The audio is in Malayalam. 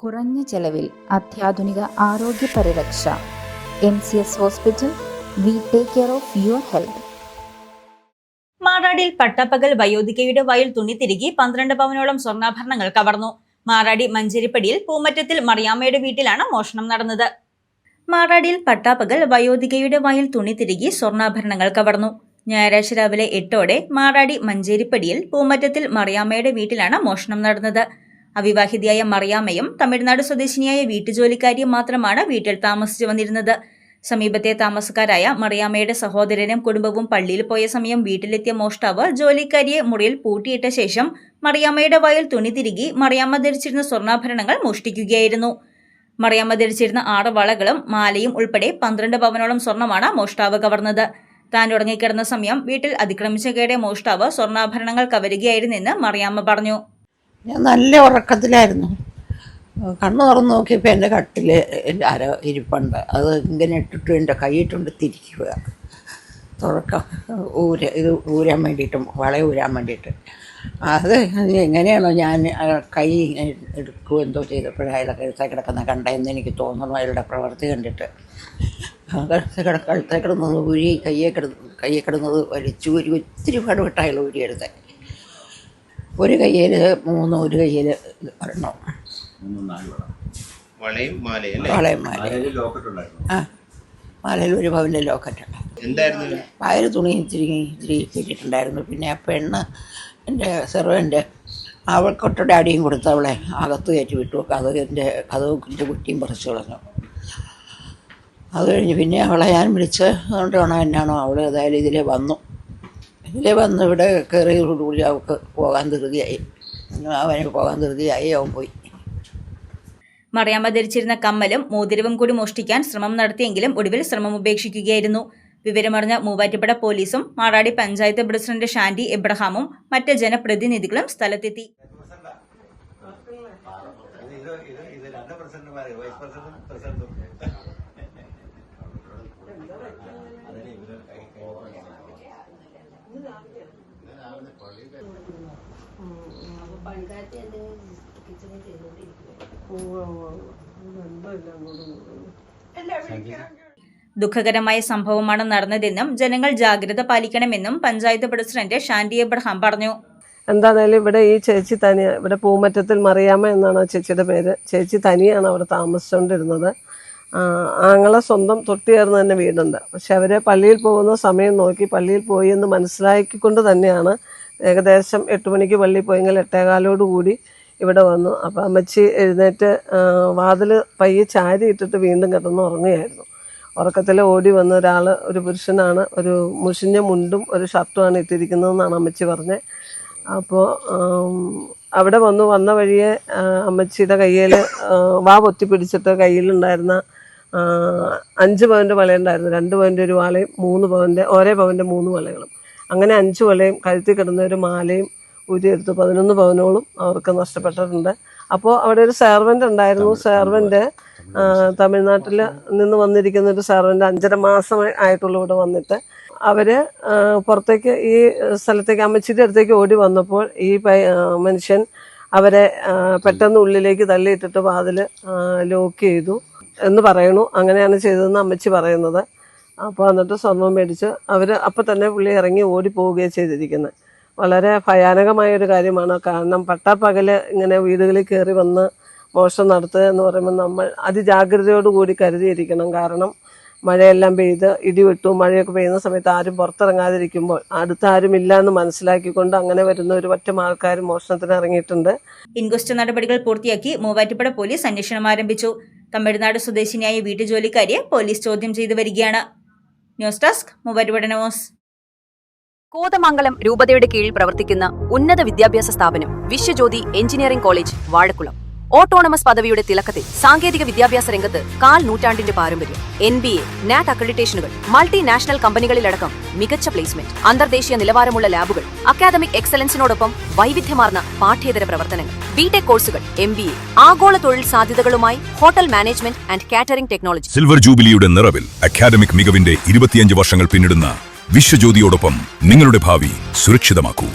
കുറഞ്ഞ ചെലവിൽ അത്യാധുനിക ആരോഗ്യ പരിരക്ഷ. MCS hospital. We take care of your health. മാറാടിയിൽ പട്ടപ്പകൽ വയോധികയുടെ വയൽ തുണി തിരികെ 12 പവനോളം സ്വർണ്ണാഭരണങ്ങൾ കവർന്നു. മാറാടി മഞ്ചേരിപ്പടിയിൽ പൂമറ്റത്തിൽ മറിയാമ്മയുടെ വീട്ടിലാണ് മോഷണം നടന്നത്. മാറാടിയിൽ പട്ടാപ്പകൽ വയോധികയുടെ വയൽ തുണി തിരികെ സ്വർണ്ണാഭരണങ്ങൾ കവർന്നു. ഞായറാഴ്ച രാവിലെ 8ഓടെ മാറാടി മഞ്ചേരിപ്പടിയിൽ പൂമറ്റത്തിൽ മറിയാമ്മയുടെ വീട്ടിലാണ് മോഷണം നടന്നത്. അവിവാഹിതയായ മറിയാമ്മയും തമിഴ്നാട് സ്വദേശിനിയായ വീട്ടുജോലിക്കാരിയും മാത്രമാണ് വീട്ടിൽ താമസിച്ചു വന്നിരുന്നത്. സമീപത്തെ താമസക്കാരായ മറിയാമ്മയുടെ സഹോദരനും കുടുംബവും പള്ളിയിൽ പോയ സമയം വീട്ടിലെത്തിയ മോഷ്ടാവ് ജോലിക്കാരിയെ മുറിയിൽ പൂട്ടിയിട്ട ശേഷം മറിയാമ്മയുടെ വയൽ തുണി തിരികെ മറിയാമ്മ ധരിച്ചിരുന്ന സ്വർണ്ണാഭരണങ്ങൾ മോഷ്ടിക്കുകയായിരുന്നു. മറിയാമ്മ ധരിച്ചിരുന്ന 6 വളകളും മാലയും ഉൾപ്പെടെ 12 പവനോളം സ്വർണ്ണമാണ് മോഷ്ടാവ് കവർന്നത്. താൻ ഉറങ്ങിക്കിടന്ന സമയം വീട്ടിൽ അതിക്രമിച്ച കേടെ മോഷ്ടാവ് സ്വർണ്ണാഭരണങ്ങൾ കവരുകയായിരുന്നെന്ന് മറിയാമ്മ പറഞ്ഞു. ഞാൻ നല്ല ഉറക്കത്തിലായിരുന്നു. കണ്ണു തുറന്ന് നോക്കിയപ്പോൾ എൻ്റെ കട്ടിൽ ആരോ ഇരിപ്പുണ്ട്. അത് ഇങ്ങനെ ഇട്ടിട്ട് എൻ്റെ കൈയിട്ടുണ്ട് തിരിക്കുക, ഇത് ഊരാൻ വേണ്ടിയിട്ടും വള ഊരാൻ വേണ്ടിയിട്ട്. അത് എങ്ങനെയാണോ ഞാൻ കൈ എടുക്കുകയോ എന്തോ ചെയ്തപ്പോഴാണ് അയാളെ കഴുത്തേ കിടക്കുന്ന കണ്ടതെന്ന് എനിക്ക് തോന്നുന്നു. അയാളുടെ പ്രവൃത്തി കണ്ടിട്ട് കഴുത്തേ കിടന്നത് ഊരി കയ്യെ കിടന്നത് വലിച്ചു ഊരി ഒത്തിരി പാടുപെട്ട അയാൾ ഊരിയെടുത്തേ. ഒരു കയ്യിൽ 3, ഒരു കയ്യിൽ 1. വളയും മാലയും. ആ, മാലയിൽ 1 പവൻ്റെ ലോക്കറ്റുണ്ട്. വയറ് തുണി ഇത്തിരി കിട്ടിയിട്ടുണ്ടായിരുന്നു. പിന്നെ ആ പെണ്ണ് എൻ്റെ സെർവൻ്റ് അവൾക്കൊട്ടയുടെ അടിയും കൊടുത്ത് അവളെ അകത്ത് കയറ്റി വിട്ടു. കഥകിൻ്റെ കുറ്റിയും പറിച്ചു കളഞ്ഞു. അത് കഴിഞ്ഞ് പിന്നെ അവളെ ഞാൻ വിളിച്ച് അതുകൊണ്ടാണോ എന്നാണോ അവൾ ഏതായാലും ഇതിലേ വന്നു ഇവിടെ കയറിയോടുകൂടി അവൾക്ക് പോകാൻ ധൃതിയായി. അവൻ പോയി. മറിയാമ്മ ധരിച്ചിരുന്ന കമ്മലും മോതിരവും കൂടി മോഷ്ടിക്കാൻ ശ്രമം നടത്തിയെങ്കിലും ഒടുവിൽ ശ്രമം ഉപേക്ഷിക്കുകയായിരുന്നു. വിവരമറിഞ്ഞ മൂവാറ്റുപുഴ പോലീസും മാറാടി പഞ്ചായത്ത് പ്രസിഡന്റ് ഷാൻഡി എബ്രഹാമും മറ്റ് ജനപ്രതിനിധികളും സ്ഥലത്തെത്തി. ദുഃഖകരമായ സംഭവമാണ് നടന്നതെന്നും ജനങ്ങൾ ജാഗ്രത പാലിക്കണമെന്നും പഞ്ചായത്ത് പ്രസിഡന്റ് ഷാൻഡി എബ്രഹാം പറഞ്ഞു. എന്താണേലും ഇവിടെ ഈ ചേച്ചി തനിയ ഇവിടെ പൂമറ്റത്തിൽ മറിയാമ്മ എന്നാണ് ആ ചേച്ചിയുടെ പേര്. ചേച്ചി തനിയാണ് അവിടെ താമസിച്ചുകൊണ്ടിരുന്നത്. ആങ്ങളെ സ്വന്തം തൊട്ടിയേർന്ന് തന്നെ വീടുണ്ട്. പക്ഷെ അവരെ പള്ളിയിൽ പോകുന്ന സമയം നോക്കി പള്ളിയിൽ പോയി എന്ന് മനസ്സിലാക്കിക്കൊണ്ട് തന്നെയാണ് ഏകദേശം 8 മണിക്ക് പള്ളിയിൽ പോയെങ്കിൽ 8:15 കൂടി ഇവിടെ വന്നു. അപ്പോൾ അമ്മച്ചി എഴുന്നേറ്റ് വാതിൽ പയ്യെ ചാരി ഇട്ടിട്ട് വീണ്ടും കിടന്ന് ഉറങ്ങുകയായിരുന്നു. ഉറക്കത്തിൽ ഓടി വന്ന ഒരു പുരുഷനാണ്. ഒരു മുഷിഞ്ഞ മുണ്ടും ഒരു ഷർട്ടുമാണ് ഇട്ടിരിക്കുന്നതെന്നാണ് അമ്മച്ചി പറഞ്ഞത്. അപ്പോൾ അവിടെ വന്ന വഴിയെ അമ്മച്ചിയുടെ കയ്യിൽ വാ പൊത്തി പിടിച്ചിട്ട് കയ്യിലുണ്ടായിരുന്ന 5 പവൻ്റെ വളയുണ്ടായിരുന്നു. 2 പവൻ്റെ ഒരു വളയും 3 പവൻ്റെ ഒരേ പവൻ്റെ 3 വളകളും അങ്ങനെ 5 വളയും കഴുത്തിൽ കിടന്ന ഒരു മാലയും ഊരിയെടുത്ത് 11 പവനോളം അവർക്ക് നഷ്ടപ്പെട്ടിട്ടുണ്ട്. അപ്പോൾ അവിടെ ഒരു സെർവൻ്റ് ഉണ്ടായിരുന്നു. സെർവൻ്റ് തമിഴ്നാട്ടിൽ നിന്ന് വന്നിരിക്കുന്ന ഒരു സെർവൻ്റ് 5.5 മാസം ആയിട്ടുള്ള ഇവിടെ വന്നിട്ട് അവർ പുറത്തേക്ക് ഈ സ്ഥലത്തേക്ക് അമ്മച്ചിയുടെ അടുത്തേക്ക് ഓടി വന്നപ്പോൾ ഈ മനുഷ്യൻ അവരെ പെട്ടെന്ന് ഉള്ളിലേക്ക് തള്ളിയിട്ടിട്ട് വാതിൽ ലോക്ക് ചെയ്തു എന്ന് പറയണു. അങ്ങനെയാണ് ചെയ്തതെന്ന് അമ്മച്ചി പറയുന്നത്. അപ്പോൾ എന്നിട്ട് സ്വർണം മേടിച്ച് അവർ അപ്പം തന്നെ പുള്ളി ഇറങ്ങി ഓടി പോവുകയാണ് ചെയ്തിരിക്കുന്നത്. വളരെ ഭയാനകമായൊരു കാര്യമാണ്. കാരണം പട്ടാപ്പകൽ ഇങ്ങനെ വീടുകളിൽ കയറി വന്ന് മോഷണം നടത്തുക എന്ന് പറയുമ്പോൾ നമ്മൾ അതിജാഗ്രതയോടുകൂടി കരുതിയിരിക്കണം. കാരണം മഴയെല്ലാം പെയ്ത് ഇടിവെട്ടു മഴയൊക്കെ പെയ്യുന്ന സമയത്ത് ആരും പുറത്തിറങ്ങാതിരിക്കുമ്പോൾ അടുത്ത ആരും ഇല്ല എന്ന് മനസ്സിലാക്കിക്കൊണ്ട് അങ്ങനെ വരുന്ന ഒരു പറ്റം ആൾക്കാർ മോഷണത്തിന് ഇറങ്ങിയിട്ടുണ്ട്. ഇൻക്വസ്റ്റ് നടപടികൾ പൂർത്തിയാക്കി മൂവാറ്റുപുഴ പോലീസ് അന്വേഷണം ആരംഭിച്ചു. തമിഴ്നാട് സ്വദേശിനിയായ വീട്ടുജോലിക്കാരിയെ പോലീസ് ചോദ്യം ചെയ്തു വരികയാണ്. News desk Muvattupuzha news. Kothamangalam രൂപതയുടെ കീഴിൽ പ്രവർത്തിക്കുന്ന ഉന്നത വിദ്യാഭ്യാസ സ്ഥാപനം Vishwajyoti engineering college Vazhakkulam. Autonomous പദവിയുടെ തിളക്കത്തിൽ സാങ്കേതിക വിദ്യാഭ്യാസ രംഗത്ത് 1/4 നൂറ്റാണ്ടിന്റെ പാരമ്പര്യം. NBA, NAT അക്രഡിറ്റേഷനുകൾ, മൾട്ടിനാഷണൽ കമ്പനികളിലടക്കം മികച്ച പ്ലേസ്മെന്റ്, അന്തർദേശീയ നിലവാരമുള്ള ലാബുകൾ, അക്കാദമിക് എക്സലൻസിനോടൊപ്പം വൈവിധ്യമാർന്ന പാഠ്യേതര പ്രവർത്തനങ്ങൾ, BTech കോഴ്സുകൾ, MBA, ആഗോള തൊഴിൽ സാധ്യതകളുമായി hotel management and catering technology. Silver ജൂബിലിയുടെ നിറവിൽ അക്കാദമിക് മികവിന്റെ 25 വർഷങ്ങൾ പിന്നിടുന്ന വിശ്വജ്യോതിയോടൊപ്പം നിങ്ങളുടെ ഭാവി സുരക്ഷിതമാക്കൂ.